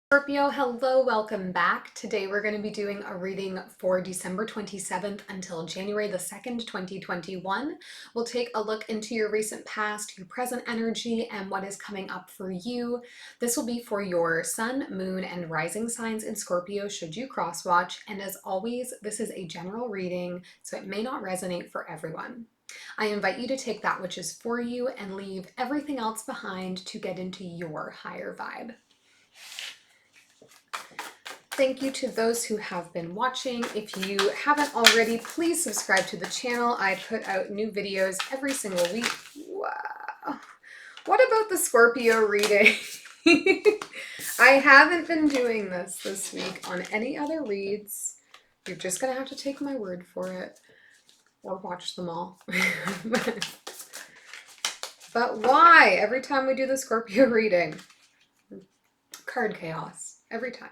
Scorpio, hello, welcome back. Today we're going to be doing a reading for December 27th until January the 2nd, 2021. We'll take a look into your recent past, your present energy, and what is coming up for you. This will be for your sun, moon, and rising signs in Scorpio should you cross watch. And as always, this is a general reading, so it may not resonate for everyone. I invite you to take that which is for you and leave everything else behind to get into your higher vibe. Thank you to those who have been watching. If you haven't already, please subscribe to the channel. I put out new videos every single week. Wow. What about the Scorpio reading? I haven't been doing this week on any other reads. You're just going to have to take my word for it or watch them all. But why? Every time we do the Scorpio reading, card chaos. Every time.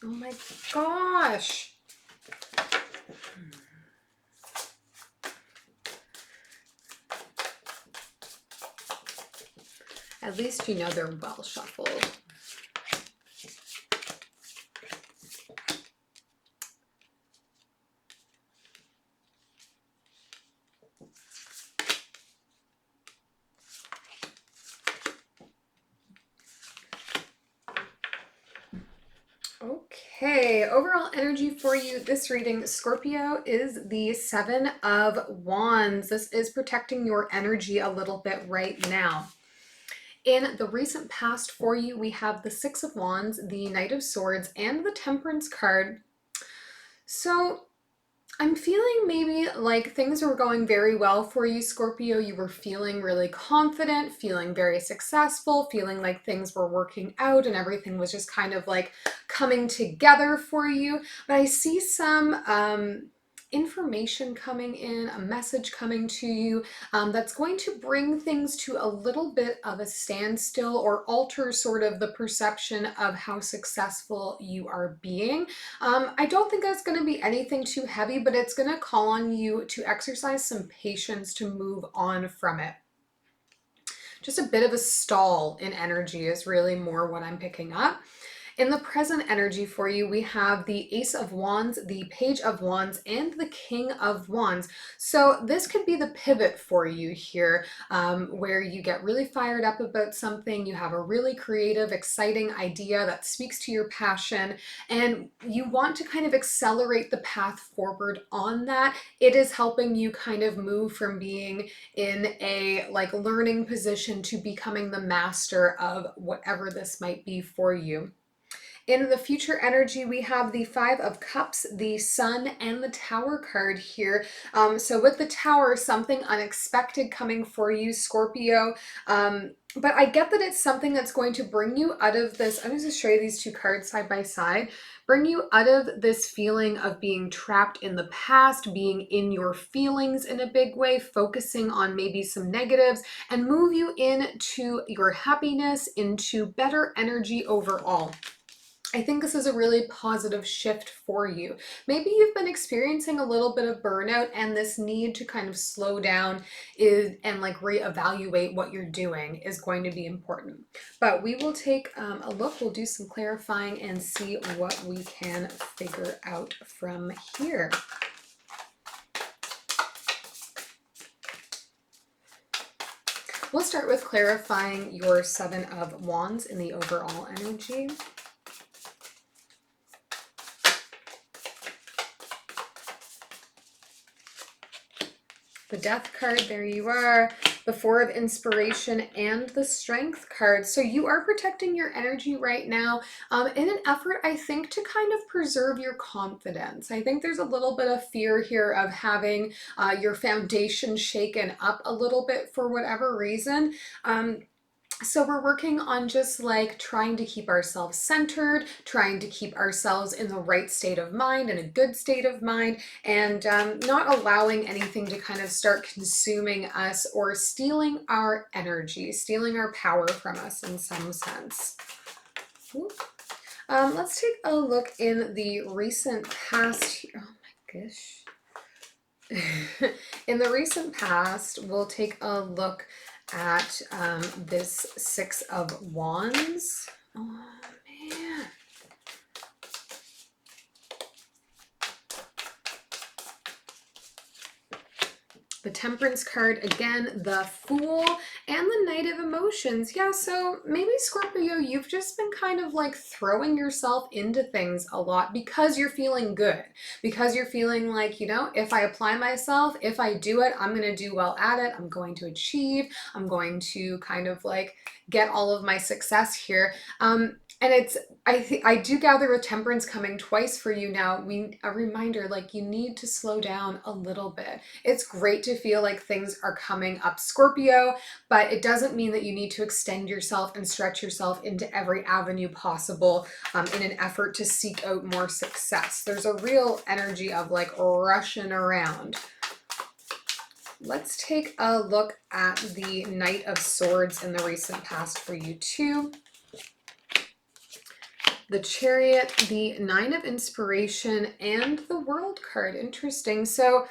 Oh my gosh. At least you know they're well shuffled. Okay, overall energy for you this reading, Scorpio, is the Seven of Wands. This is protecting your energy a little bit right now. In the recent past for you, we have the Six of Wands, the Knight of Swords, and the Temperance card. So I'm feeling maybe like things were going very well for you, Scorpio. You were feeling really confident, feeling very successful, feeling like things were working out and everything was just kind of like coming together for you. But I see some information coming in, a message coming to you that's going to bring things to a little bit of a standstill or alter sort of the perception of how successful you are being. I don't think that's going to be anything too heavy, but it's going to call on you to exercise some patience to move on from it. Just a bit of a stall in energy is really more what I'm picking up. In the present energy for you, we have the Ace of Wands, the Page of Wands, and the King of Wands. So this could be the pivot for you here, where you get really fired up about something, you have a really creative, exciting idea that speaks to your passion, and you want to kind of accelerate the path forward on that. It is helping you kind of move from being in a like learning position to becoming the master of whatever this might be for you. In the future energy, we have the Five of Cups, the Sun, and the Tower card here. So with the Tower, something unexpected coming for you, Scorpio. But I get that it's something that's going to bring you out of this. I'm going to show you these two cards side by side. Bring you out of this feeling of being trapped in the past, being in your feelings in a big way, focusing on maybe some negatives, and move you into your happiness, into better energy overall. I think this is a really positive shift for you. Maybe you've been experiencing a little bit of burnout and this need to kind of slow down and like reevaluate what you're doing is going to be important. But we will take a look, we'll do some clarifying and see what we can figure out from here. We'll start with clarifying your Seven of Wands in the overall energy. The Death card, there you are. The Four of Inspiration and the Strength card. So you are protecting your energy right now in an effort, I think, to kind of preserve your confidence. I think there's a little bit of fear here of having your foundation shaken up a little bit for whatever reason. So we're working on just like trying to keep ourselves centered, trying to keep ourselves in the right state of mind, in a good state of mind, and not allowing anything to kind of start consuming us or stealing our energy, stealing our power from us in some sense. Let's take a look in the recent past here. Oh my gosh. In the recent past, we'll take a look at this Six of Wands. Oh man. The Temperance card, again, the Fool, and the Knight of Emotions. Yeah, so maybe Scorpio, you've just been kind of like throwing yourself into things a lot because you're feeling good. Because you're feeling like, you know, if I apply myself, if I do it, I'm going to do well at it. I'm going to achieve. I'm going to kind of like get all of my success here. And it's, I do gather a Temperance coming twice for you now. A reminder, like you need to slow down a little bit. It's great to feel like things are coming up, Scorpio, but it doesn't mean that you need to extend yourself and stretch yourself into every avenue possible in an effort to seek out more success. There's a real energy of like rushing around. Let's take a look at the Knight of Swords in the recent past for you too. The Chariot, the Nine of Inspiration, and the World card. Interesting. So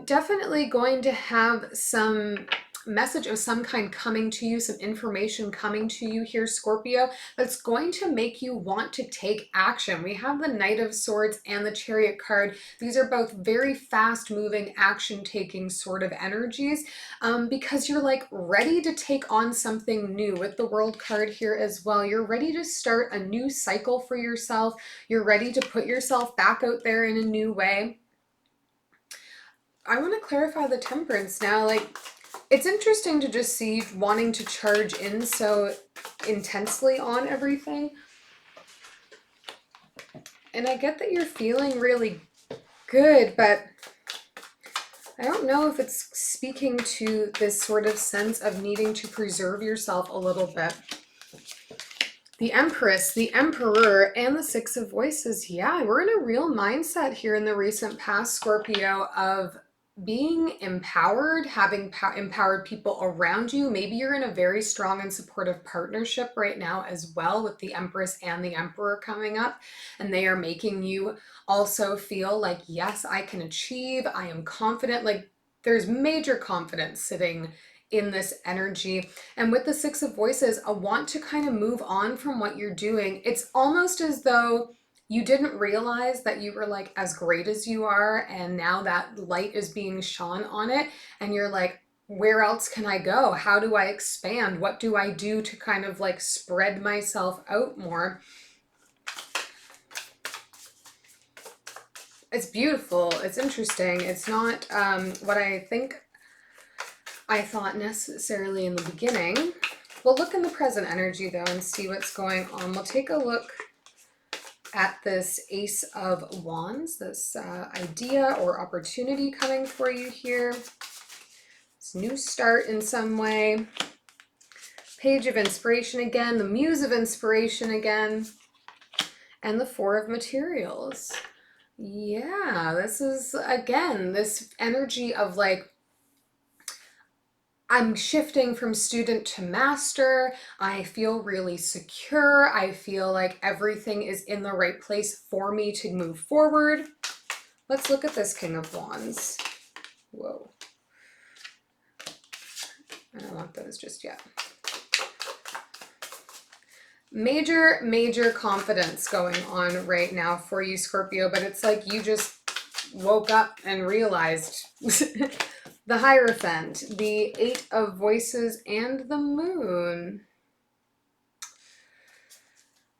definitely going to have some message of some kind coming to you, some information coming to you here, Scorpio, that's going to make you want to take action. We have the Knight of Swords and the Chariot card. These are both very fast moving, action taking sort of energies because you're like ready to take on something new. With the World card here as well, you're ready to start a new cycle for yourself. You're ready to put yourself back out there in a new way. I want to clarify the Temperance now. Like, it's interesting to just see wanting to charge in so intensely on everything. And I get that you're feeling really good, but I don't know if it's speaking to this sort of sense of needing to preserve yourself a little bit. The Empress, the Emperor, and the Six of Voices. Yeah, we're in a real mindset here in the recent past, Scorpio, of being empowered, having empowered people around you. Maybe you're in a very strong and supportive partnership right now as well with the Empress and the Emperor coming up, and they are making you also feel like, yes, I can achieve, I am confident. Like there's major confidence sitting in this energy. And with the Six of Voices, I want to kind of move on from what you're doing. It's almost as though you didn't realize that you were like as great as you are, and now that light is being shone on it, and you're like, where else can I go? How do I expand? What do I do to kind of like spread myself out more? It's beautiful. It's interesting. It's not what I thought necessarily in the beginning. We'll look in the present energy though and see what's going on. We'll take a look at this Ace of Wands, this idea or opportunity coming for you here. This new start in some way. Page of Inspiration again, the Muse of Inspiration again, and the Four of Materials. Yeah, this is, again, this energy of like, I'm shifting from student to master. I feel really secure. I feel like everything is in the right place for me to move forward. Let's look at this King of Wands. Whoa. I don't want those just yet. Major confidence going on right now for you, Scorpio, but it's like you just woke up and realized the Hierophant, the Eight of Voices, and the Moon.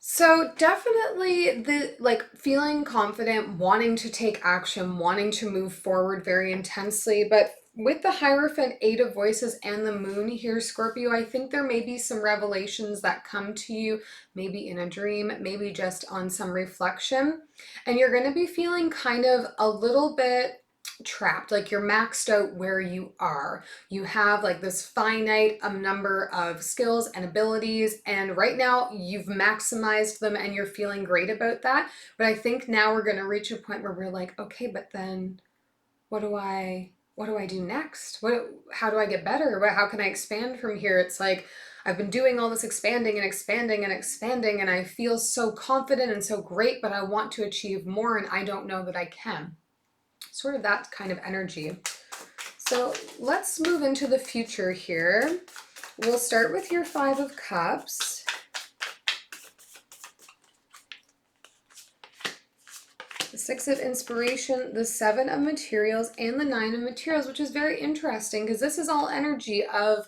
So definitely the like feeling confident, wanting to take action, wanting to move forward very intensely, but with the Hierophant, Eight of Voices, and the Moon here, Scorpio, I think there may be some revelations that come to you, maybe in a dream, maybe just on some reflection, and you're going to be feeling kind of a little bit trapped, like you're maxed out where you are. You have like this finite number of skills and abilities, and right now you've maximized them and you're feeling great about that. But I think now we're going to reach a point where we're like, okay, but then what do I do next? How do I get better? How can I expand from here? It's like I've been doing all this expanding and expanding and expanding, and I feel so confident and so great, but I want to achieve more and I don't know that I can. Sort of that kind of energy. So let's move into the future here. We'll start with your Five of Cups. The Six of Inspiration, the Seven of Materials, and the Nine of Materials, which is very interesting because this is all energy of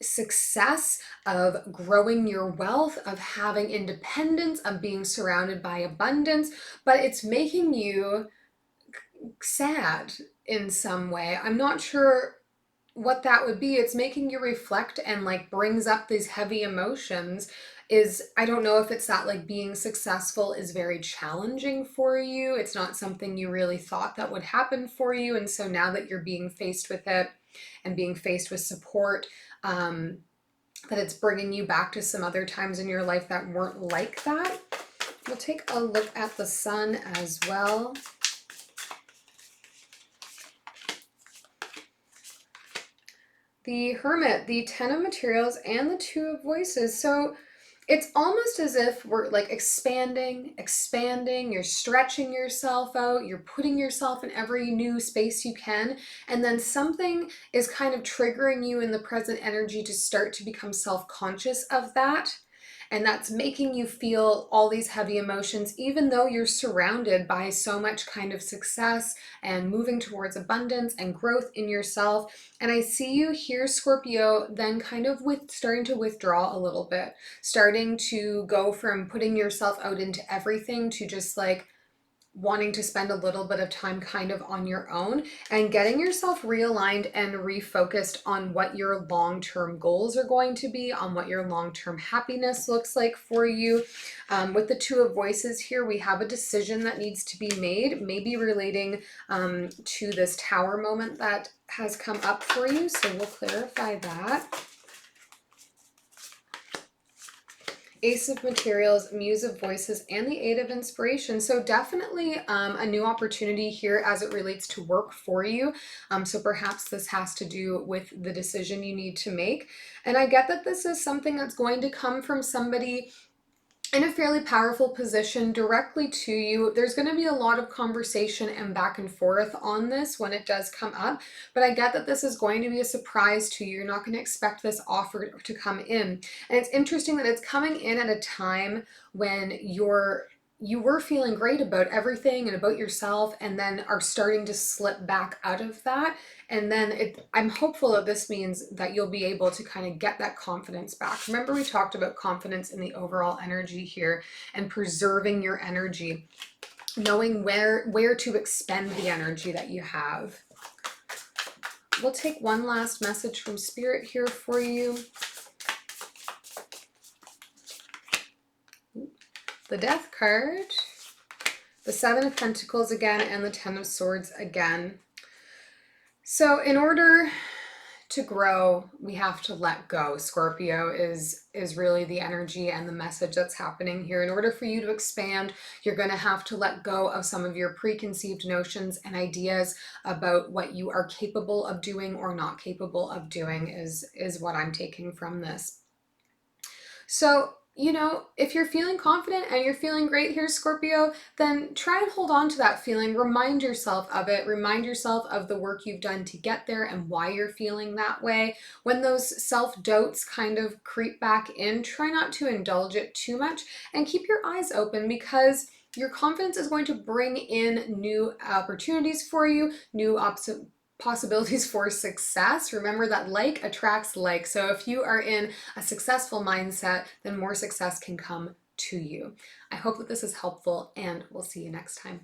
success, of growing your wealth, of having independence, of being surrounded by abundance, but it's making you sad in some way. I'm not sure what that would be. It's making you reflect and like brings up these heavy emotions. I don't know if it's that like being successful is very challenging for you. It's not something you really thought that would happen for you. And so now that you're being faced with it and being faced with support, that it's bringing you back to some other times in your life that weren't like that. We'll take a look at the Sun as well. The Hermit, the Ten of Materials, and the Two of Voices. So it's almost as if we're like expanding, you're stretching yourself out, you're putting yourself in every new space you can, and then something is kind of triggering you in the present energy to start to become self-conscious of that. And that's making you feel all these heavy emotions, even though you're surrounded by so much kind of success and moving towards abundance and growth in yourself. And I see you here, Scorpio, then kind of starting to withdraw a little bit, starting to go from putting yourself out into everything to just like wanting to spend a little bit of time kind of on your own and getting yourself realigned and refocused on what your long-term goals are going to be, on what your long-term happiness looks like for you. With the Two of Voices here, we have a decision that needs to be made, maybe relating to this Tower moment that has come up for you. So we'll clarify that. Ace of Materials, Muse of Voices, and the Eight of Inspiration. So definitely a new opportunity here as it relates to work for you. So perhaps this has to do with the decision you need to make. And I get that this is something that's going to come from somebody in a fairly powerful position directly to you. There's going to be a lot of conversation and back and forth on this when it does come up, but I get that this is going to be a surprise to you. You're not going to expect this offer to come in. And it's interesting that it's coming in at a time when you were feeling great about everything and about yourself, and then are starting to slip back out of that. And then I'm hopeful that this means that you'll be able to kind of get that confidence back. Remember, we talked about confidence in the overall energy here and preserving your energy, knowing where to expend the energy that you have. We'll take one last message from Spirit here for you. The Death card, the Seven of Pentacles again, and the Ten of Swords again. So in order to grow, we have to let go. Scorpio is really the energy and the message that's happening here. In order for you to expand, you're going to have to let go of some of your preconceived notions and ideas about what you are capable of doing or not capable of doing is what I'm taking from this. So, you know, if you're feeling confident and you're feeling great here, Scorpio, then try and hold on to that feeling. Remind yourself of it. Remind yourself of the work you've done to get there and why you're feeling that way. When those self-doubts kind of creep back in, try not to indulge it too much and keep your eyes open, because your confidence is going to bring in new opportunities for you, new possibilities for success. Remember that like attracts like. So if you are in a successful mindset, then more success can come to you. I hope that this is helpful, and we'll see you next time.